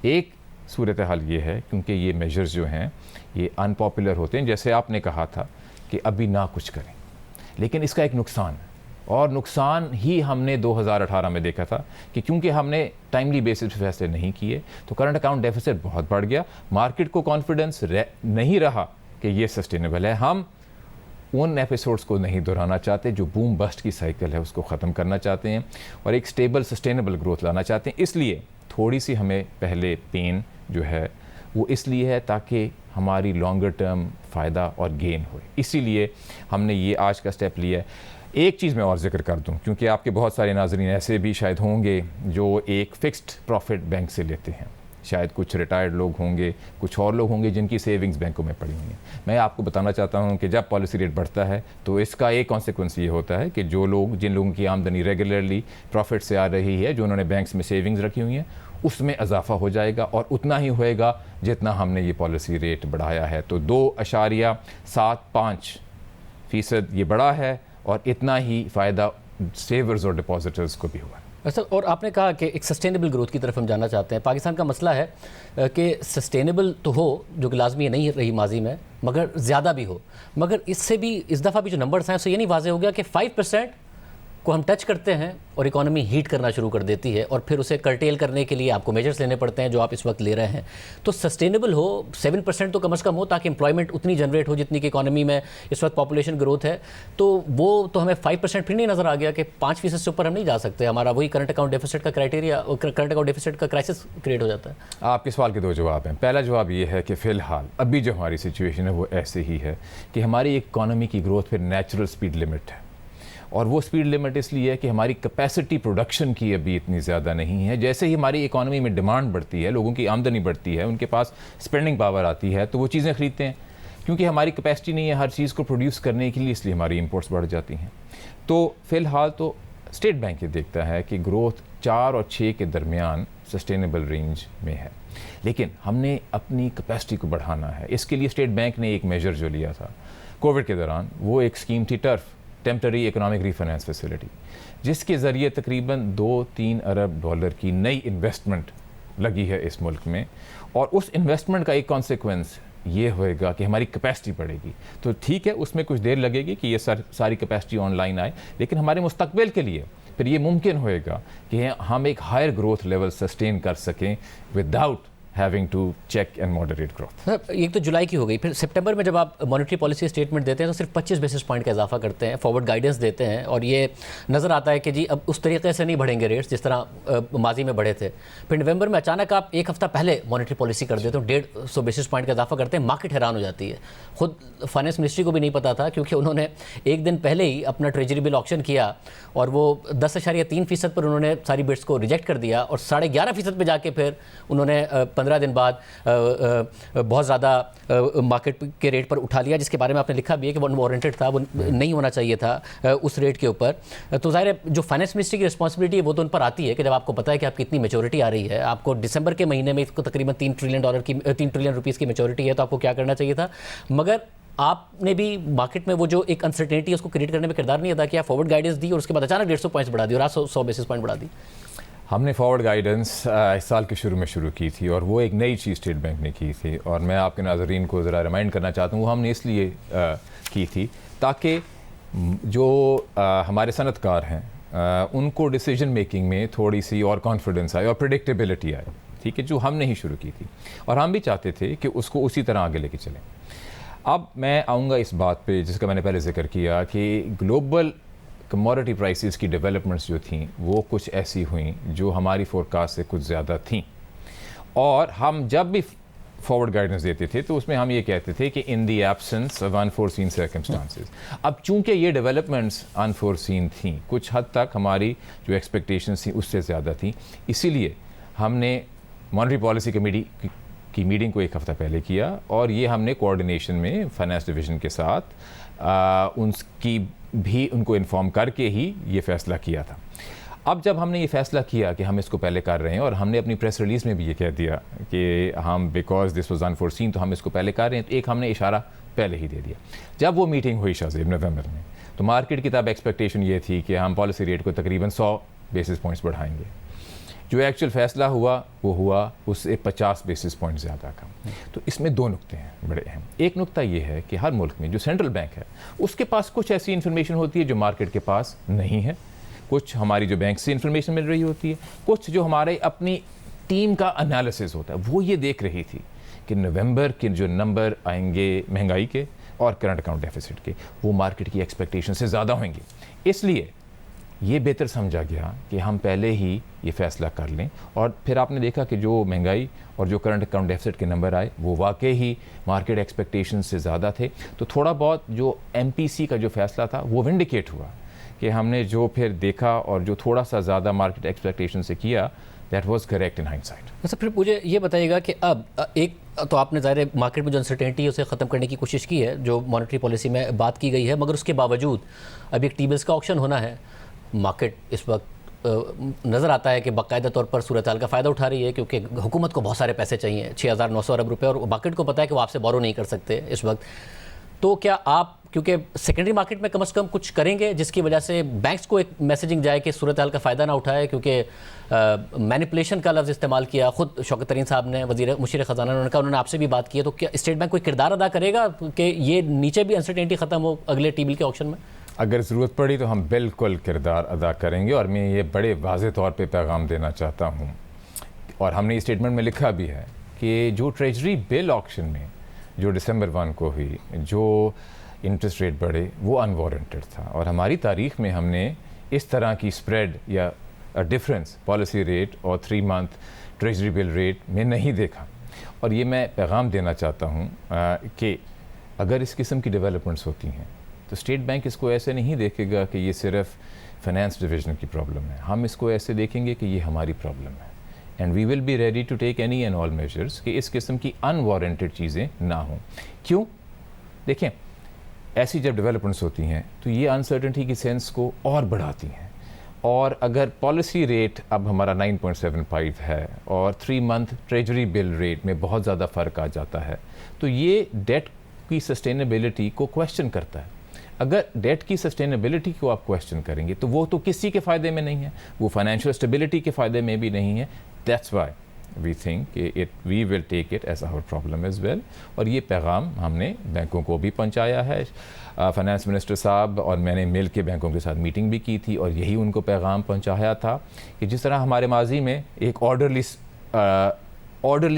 ایک صورتحال یہ ہے کیونکہ یہ میجرز جو ہیں یہ ان پاپولر ہوتے ہیں، جیسے آپ نے کہا تھا کہ ابھی نہ کچھ کریں، لیکن اس کا ایک نقصان ہے، اور نقصان ہی ہم نے 2018 میں دیکھا تھا کہ کیونکہ ہم نے ٹائملی بیسس پہ فیصلے نہیں کیے تو کرنٹ اکاؤنٹ ڈیفیسٹ بہت بڑھ گیا، مارکیٹ کو کانفیڈنس نہیں رہا کہ یہ سسٹینیبل ہے۔ ہم ان ایپیسوڈز کو نہیں دہرانا چاہتے جو بوم بسٹ کی سائیکل ہے، اس کو ختم کرنا چاہتے ہیں اور ایک سٹیبل سسٹینیبل گروتھ لانا چاہتے ہیں۔ اس لیے تھوڑی سی ہمیں پہلے پین جو ہے وہ اس لیے ہے تاکہ ہماری لانگر ٹرم فائدہ اور گین ہوئے، اسی لیے ہم نے یہ آج کا سٹیپ لیا ہے۔ ایک چیز میں اور ذکر کر دوں کیونکہ آپ کے بہت سارے ناظرین ایسے بھی شاید ہوں گے جو ایک فکسڈ پروفٹ بینک سے لیتے ہیں، شاید کچھ ریٹائرڈ لوگ ہوں گے، کچھ اور لوگ ہوں گے جن کی سیونگز بینکوں میں پڑی ہوئی ہیں۔ میں آپ کو بتانا چاہتا ہوں کہ جب پالیسی ریٹ بڑھتا ہے تو اس کا ایک کانسیکوینس یہ ہوتا ہے کہ جن لوگوں کی آمدنی ریگولرلی پروفٹ سے آ رہی ہے، جو انہوں نے بینکس میں سیونگز رکھی ہوئی ہیں، اس میں اضافہ ہو جائے گا اور اتنا ہی ہوئے گا جتنا ہم نے یہ پالیسی ریٹ بڑھایا ہے۔ تو 2.75% یہ بڑا ہے اور اتنا ہی فائدہ سیورز اور ڈپازٹرز کو بھی ہوا ہے۔ سر، اور آپ نے کہا کہ ایک سسٹینیبل گروتھ کی طرف ہم جانا چاہتے ہیں۔ پاکستان کا مسئلہ ہے کہ سسٹینیبل تو ہو، جو کہ لازمی نہیں رہی ماضی میں، مگر زیادہ بھی ہو۔ مگر اس سے بھی اس دفعہ بھی جو نمبرز ہیں اس سے یہ نہیں واضح ہو گیا کہ 5% کو ہم ٹچ کرتے ہیں اور اکانومی ہیٹ کرنا شروع کر دیتی ہے، اور پھر اسے کرٹیل کرنے کے لیے آپ کو میجرز لینے پڑتے ہیں جو آپ اس وقت لے رہے ہیں۔ تو سسٹینیبل ہو 7% تو کم از کم ہو تاکہ امپلائمنٹ اتنی جنریٹ ہو جتنی کہ اکانومی میں اس وقت پاپولیشن گروتھ ہے۔ تو وہ تو ہمیں 5% پھر نہیں نظر آ گیا کہ 5% سے اوپر ہم نہیں جا سکتے، ہمارا وہی کرنٹ اکاؤنٹ ڈیفیسٹ کا کرائٹیریا، کرنٹ اکاؤنٹ ڈیفیسٹ کا کرائسس کریٹ ہو جاتا ہے۔ آپ کے سوال کے دو جواب ہیں۔ پہلا جواب یہ ہے کہ فی الحال ابھی جو ہماری سچویشن ہے وہ ایسے ہی ہے کہ ہماری اکانومی کی گروتھ پہ نیچرل سپیڈ لمٹ ہے، اور وہ سپیڈ لمٹ اس لیے ہے کہ ہماری کیپیسٹی پروڈکشن کی ابھی اتنی زیادہ نہیں ہے۔ جیسے ہی ہماری اکانومی میں ڈیمانڈ بڑھتی ہے، لوگوں کی آمدنی بڑھتی ہے، ان کے پاس اسپینڈنگ پاور آتی ہے تو وہ چیزیں خریدتے ہیں، کیونکہ ہماری کیپیسٹی نہیں ہے ہر چیز کو پروڈیوس کرنے کے لیے، اس لیے ہماری امپورٹس بڑھ جاتی ہیں۔ تو فی الحال تو اسٹیٹ بینک یہ دیکھتا ہے کہ گروتھ 4 اور 6 کے درمیان سسٹینیبل رینج میں ہے، لیکن ہم نے اپنی کیپیسٹی کو بڑھانا ہے۔ اس کے لیے اسٹیٹ بینک نے ایک میجر جو لیا تھا کووڈ کے دوران، وہ ایک اسکیم تھی ٹرف، ٹیمپرری اکنامک ریفائنانس فیسلٹی، جس کے ذریعے تقریباً 2-3 ارب ڈالر کی نئی انویسٹمنٹ لگی ہے اس ملک میں، اور اس انویسٹمنٹ کا ایک کانسیکوینس یہ ہوئے گا کہ ہماری کیپیسٹی بڑھے گی۔ تو ٹھیک ہے، اس میں کچھ دیر لگے گی کہ یہ ساری کیپیسٹی آن لائن آئے، لیکن ہمارے مستقبل کے لیے پھر یہ ممکن ہوئے گا کہ ہم ایک ہائر گروتھ لیول سسٹین کر سکیں without having to check and moderate growth۔ ایک تو جولائی کی ہو گئی، پھر سپٹمبر میں جب آپ مانیٹری پالیسی اسٹیٹمنٹ دیتے ہیں تو صرف 25 بیسس پوائنٹ کا اضافہ کرتے ہیں، فارورڈ گائیڈنس دیتے ہیں، اور یہ نظر آتا ہے کہ جی اب اس طریقے سے نہیں بڑھیں گے ریٹس جس طرح ماضی میں بڑھے تھے۔ پھر نومبر میں اچانک آپ ایک ہفتہ پہلے مانیٹری پالیسی کر دیتے ہیں، 150 بیسس پوائنٹ کا اضافہ کرتے ہیں، مارکیٹ حیران ہو جاتی ہے۔ خود فائنانس منسٹری کو بھی نہیں پتا تھا کیونکہ انہوں نے ایک دن پہلے ہی اپنا ٹریجری بل آکشن کیا اور وہ 10.3% پر انہوں نے ساری بڈس کو ریجیکٹ کر دیا، اور 11.5% پہ جا کے پھر انہوں نے 15 دن بعد بہت زیادہ مارکیٹ کے ریٹ پر اٹھا لیا، جس کے بارے میں آپ نے لکھا بھی ہے کہ وہ انوارنٹڈ تھا، وہ نہیں ہونا چاہیے تھا اس ریٹ کے اوپر۔ تو ظاہر ہے جو فائنانس منسٹری کی رسپانسبلٹی ہے وہ تو ان پر آتی ہے کہ جب آپ کو پتا ہے کہ آپ کی اتنی میچورٹی آ رہی ہے، آپ کو دسمبر کے مہینے میں اس کو تقریباً $3 ٹریلین روپیز کی میچورٹی ہے، تو آپ کو کیا کرنا چاہیے تھا۔ مگر آپ نے بھی مارکیٹ میں وہ جو ایک انسرٹینٹی ہے اس کو کریٹ کرنے میں کردار نہیں ادا کیا، فارورڈ گائیڈنس دی اور اس کے بعد اچانک 150 پوائنٹس بڑھا دی اور آج 100 بیسس پوائنٹ بڑھا دی۔ ہم نے فارورڈ گائیڈنس اس سال کے شروع میں شروع کی تھی، اور وہ ایک نئی چیز اسٹیٹ بینک نے کی تھی، اور میں آپ کے ناظرین کو ذرا ریمائنڈ کرنا چاہتا ہوں، وہ ہم نے اس لیے کی تھی تاکہ جو ہمارے صنعت کار ہیں ان کو ڈیسیجن میکنگ میں تھوڑی سی اور کانفیڈنس آئے اور پریڈکٹیبلٹی آئے، ٹھیک ہے، جو ہم نے ہی شروع کی تھی، اور ہم بھی چاہتے تھے کہ اس کو اسی طرح آگے لے کے چلیں۔ اب میں آؤں گا اس بات پہ جس کا میں نے پہلے ذکر کیا کہ گلوبل کموڈٹی پرائسز کی ڈیولپمنٹس جو تھیں وہ کچھ ایسی ہوئیں جو ہماری فورکاسٹ سے کچھ زیادہ تھیں، اور ہم جب بھی فارورڈ گائیڈنس دیتے تھے تو اس میں ہم یہ کہتے تھے کہ in the absence of unforeseen circumstances. اب چونکہ یہ ڈیولپمنٹس انفورسین تھیں، کچھ حد تک ہماری جو ایکسپیکٹیشنس تھیں اس سے زیادہ تھیں، اسی لیے ہم نے مانیٹری پالیسی کمیٹی کی میٹنگ کو ایک ہفتہ پہلے کیا، اور یہ ہم نے کوآرڈینیشن میں فائنانس ڈویژن کے ساتھ ان کو انفارم کر کے ہی یہ فیصلہ کیا تھا۔ اب جب ہم نے یہ فیصلہ کیا کہ ہم اس کو پہلے کر رہے ہیں، اور ہم نے اپنی پریس ریلیز میں بھی یہ کہہ دیا کہ ہم بیکاز دس واز انفورسین تو ہم اس کو پہلے کر رہے ہیں، تو ایک ہم نے اشارہ پہلے ہی دے دیا۔ جب وہ میٹنگ ہوئی شاہزیب نومبر میں، تو مارکیٹ کی تب ایکسپیکٹیشن یہ تھی کہ ہم پالیسی ریٹ کو تقریباً 100 بیسس پوائنٹس بڑھائیں گے۔ جو ایکچوئل فیصلہ ہوا اس سے 50 بیسس پوائنٹ زیادہ کا. تو اس میں 2 نقطے ہیں بڑے اہم. ایک نقطہ یہ ہے کہ ہر ملک میں جو سینٹرل بینک ہے اس کے پاس کچھ ایسی انفارمیشن ہوتی ہے جو مارکیٹ کے پاس نہیں ہے, کچھ ہماری جو بینک سے انفارمیشن مل رہی ہوتی ہے, کچھ جو ہمارے اپنی ٹیم کا انالیسز ہوتا ہے. وہ یہ دیکھ رہی تھی کہ نومبر کے جو نمبر آئیں گے مہنگائی کے اور کرنٹ اکاؤنٹ ڈیفیسٹ کے وہ مارکیٹ کی ایکسپیکٹیشن سے زیادہ ہوئیں گے. اس لیے یہ بہتر سمجھا گیا کہ ہم پہلے ہی یہ فیصلہ کر لیں. اور پھر آپ نے دیکھا کہ جو مہنگائی اور جو کرنٹ اکاؤنٹ ڈیفیسٹ کے نمبر آئے وہ واقعی ہی مارکیٹ ایکسپیکٹیشن سے زیادہ تھے. تو تھوڑا بہت جو ایم پی سی کا جو فیصلہ تھا وہ ونڈیکیٹ ہوا کہ ہم نے جو پھر دیکھا اور جو تھوڑا سا زیادہ مارکیٹ ایکسپیکٹیشن سے کیا that was correct in hindsight. پھر مجھے یہ بتائیے گا کہ اب ایک تو آپ نے ظاہر مارکیٹ میں جو انسرٹینٹی ہے اسے ختم کرنے کی کوشش کی ہے جو مانیٹری پالیسی میں بات کی گئی ہے, مگر اس کے باوجود ابھی ایک ٹی بلز کا آکشن ہونا ہے. مارکیٹ اس وقت نظر آتا ہے کہ باقاعدہ طور پر صورتحال کا فائدہ اٹھا رہی ہے کیونکہ حکومت کو بہت سارے پیسے چاہیے, 6,900 ارب روپے, اور مارکیٹ کو پتہ ہے کہ وہ آپ سے بورو نہیں کر سکتے اس وقت. تو کیا آپ کیونکہ سیکنڈری مارکیٹ میں کم از کم کچھ کریں گے جس کی وجہ سے بینکس کو ایک میسیجنگ جائے کہ صورتحال کا فائدہ نہ اٹھائے, کیونکہ مینیپولیشن کا لفظ استعمال کیا خود شوکت ترین صاحب نے, وزیر مشیر خزانہ انہوں نے آپ سے بھی بات کی ہے. تو کیا اسٹیٹ بینک کوئی کردار ادا کرے گا کہ یہ نیچے بھی انسرٹینٹی ختم ہو اگلے ٹی بل کے آکشن میں؟ اگر ضرورت پڑی تو ہم بالکل کردار ادا کریں گے, اور میں یہ بڑے واضح طور پہ پیغام دینا چاہتا ہوں, اور ہم نے اسٹیٹمنٹ میں لکھا بھی ہے کہ جو ٹریجری بل آکشن میں جو دسمبر 1 کو ہوئی جو انٹرسٹ ریٹ بڑھے وہ انوارنٹڈ تھا, اور ہماری تاریخ میں ہم نے اس طرح کی اسپریڈ یا ڈفرینس پالیسی ریٹ اور 3 منتھ ٹریجری بل ریٹ میں نہیں دیکھا. اور یہ میں پیغام دینا چاہتا ہوں کہ اگر اس قسم کی ڈیولپمنٹس ہوتی ہیں تو اسٹیٹ بینک اس کو ایسے نہیں دیکھے گا کہ یہ صرف فائنانس ڈویژن کی پرابلم ہے. ہم اس کو ایسے دیکھیں گے کہ یہ ہماری پرابلم ہے, and we will be ready to take any and all measures کہ اس قسم کی انوارنٹڈ چیزیں نہ ہوں. کیوں؟ دیکھیں, ایسی جب ڈیولپمنٹس ہوتی ہیں تو یہ انسرٹنٹی کی سینس کو اور بڑھاتی ہیں, اور اگر پالیسی ریٹ اب ہمارا 9.75 ہے اور 3 منتھ ٹریجری بل ریٹ میں بہت زیادہ فرق آ جاتا ہے تو یہ ڈیٹ کی سسٹینیبلٹی کو کویسچن کرتا ہے. اگر ڈیٹ کی سسٹینیبلٹی کو آپ کویسچن کریں گے تو وہ تو کسی کے فائدے میں نہیں ہے, وہ فائنینشیل اسٹیبلٹی کے فائدے میں بھی نہیں ہے. دیٹس وائی وی تھنک کہ we will take it as our problem as well. اور یہ پیغام ہم نے بینکوں کو بھی پہنچایا ہے. فائنانس منسٹر صاحب اور میں نے مل کے بینکوں کے ساتھ میٹنگ بھی کی تھی, اور یہی ان کو پیغام پہنچایا تھا کہ جس طرح ہمارے ماضی میں ایک آرڈرلی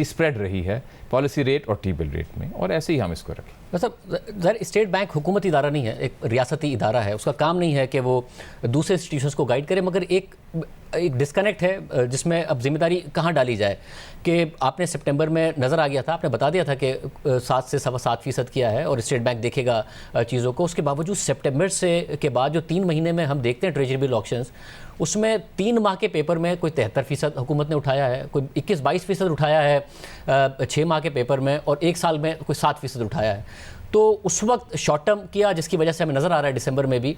اسپریڈ رہی ہے پالیسی ریٹ اور ٹی بل ریٹ میں, اور ایسے ہی ہم اس کو رکھیں. مطلب ظاہر اسٹیٹ بینک حکومتی ادارہ نہیں ہے, ایک ریاستی ادارہ ہے, اس کا کام نہیں ہے کہ وہ دوسرے انسٹیٹیوشنس کو گائیڈ کرے, مگر ایک ڈسکنیکٹ ہے جس میں اب ذمہ داری کہاں ڈالی جائے. کہ آپ نے سپٹمبر میں نظر آ گیا تھا, آپ نے بتا دیا تھا کہ 7 سے 7.25% کیا ہے اور اسٹیٹ بینک دیکھے گا چیزوں کو. اس کے باوجود سپٹمبر سے کے بعد جو 3 مہینے میں ہم دیکھتے ہیں ٹریجری بل آکشنز, اس میں 3 ماہ کے پیپر میں کوئی 73% حکومت نے اٹھایا ہے, کوئی 21-22% اٹھایا ہے 6 ماہ کے پیپر میں, اور 1 سال میں کوئی 7% اٹھایا ہے. تو اس وقت شارٹ ٹرم کیا جس کی وجہ سے ہمیں نظر آ رہا ہے ڈسمبر میں بھی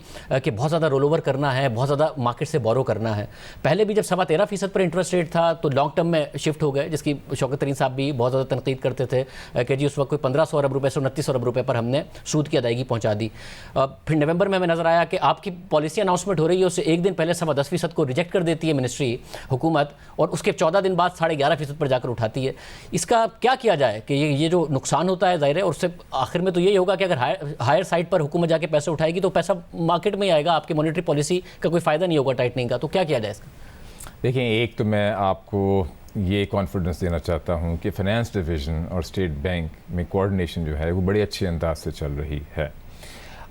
کہ بہت زیادہ رول اوور کرنا ہے, بہت زیادہ مارکیٹ سے بورو کرنا ہے. پہلے بھی جب 13.25% پر انٹرسٹ ریٹ تھا تو لانگ ٹرم میں شفٹ ہو گئے, جس کی شوکت ترین صاحب بھی بہت زیادہ تنقید کرتے تھے کہ جی اس وقت کوئی 1,500 ارب روپے سے 29 ارب روپے پر ہم نے سود کی ادائیگی پہنچا دی. پھر نومبر میں ہمیں نظر آیا کہ آپ کی پالیسی اناؤنسمنٹ ہو رہی ہے, اس سے 1 دن پہلے 10.5% کو ریجیکٹ کر دیتی ہے منسٹری حکومت, اور اس کے 14 دن بعد 11.5% پر جا کر اٹھاتی ہے. اس کا کیا کیا جائے کہ یہ جو نقصان ہوتا ہے ظاہر ہے, اور اس سے آخر میں تو یہی ہوگا کہ اگر ہائر سائڈ پر حکومت جا کے پیسے اٹھائے گی تو پیسہ مارکیٹ میں ہی آئے گا, آپ کی مانیٹری پالیسی کا کوئی فائدہ نہیں ہوگا ٹائٹننگ کا. تو کیا کیا جائے اس کا؟ دیکھیں, ایک تو میں آپ کو یہ کانفیڈنس دینا چاہتا ہوں کہ فائنانس ڈویژن اور اسٹیٹ بینک میں کوآرڈینیشن جو ہے وہ بڑے اچھے انداز سے چل رہی ہے.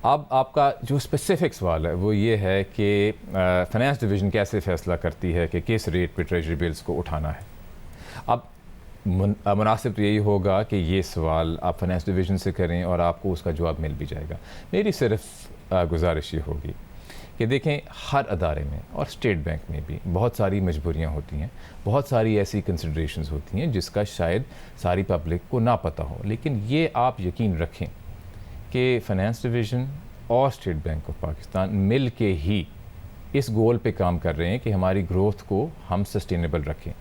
اب آپ کا جو اسپیسیفک سوال ہے وہ یہ ہے کہ فائنانس ڈویژن کیسے فیصلہ کرتی ہے کہ کس ریٹ پہ ٹریجری بلز کو اٹھانا ہے. اب مناسب تو یہی ہوگا کہ یہ سوال آپ فائنانس ڈویژن سے کریں اور آپ کو اس کا جواب مل بھی جائے گا. میری صرف گزارش یہ ہوگی کہ دیکھیں, ہر ادارے میں اور اسٹیٹ بینک میں بھی بہت ساری مجبوریاں ہوتی ہیں, بہت ساری ایسی کنسیڈریشنز ہوتی ہیں جس کا شاید ساری پبلک کو نہ پتہ ہو. لیکن یہ آپ یقین رکھیں کہ فائنانس ڈویژن اور اسٹیٹ بینک آف پاکستان مل کے ہی اس گول پہ کام کر رہے ہیں کہ ہماری گروتھ کو ہم سسٹینیبل رکھیں.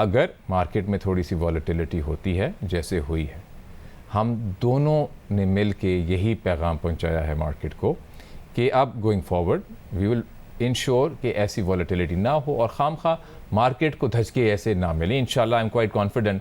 اگر مارکیٹ میں تھوڑی سی والیٹیلٹی ہوتی ہے جیسے ہوئی ہے, ہم دونوں نے مل کے یہی پیغام پہنچایا ہے مارکیٹ کو کہ اب going forward we will ensure کہ ایسی والیٹیلیٹی نہ ہو اور خام خواہ مارکیٹ کو دھچکے ایسے نہ ملیں. انشاءاللہ آئی ایم کوائٹ کانفیڈنٹ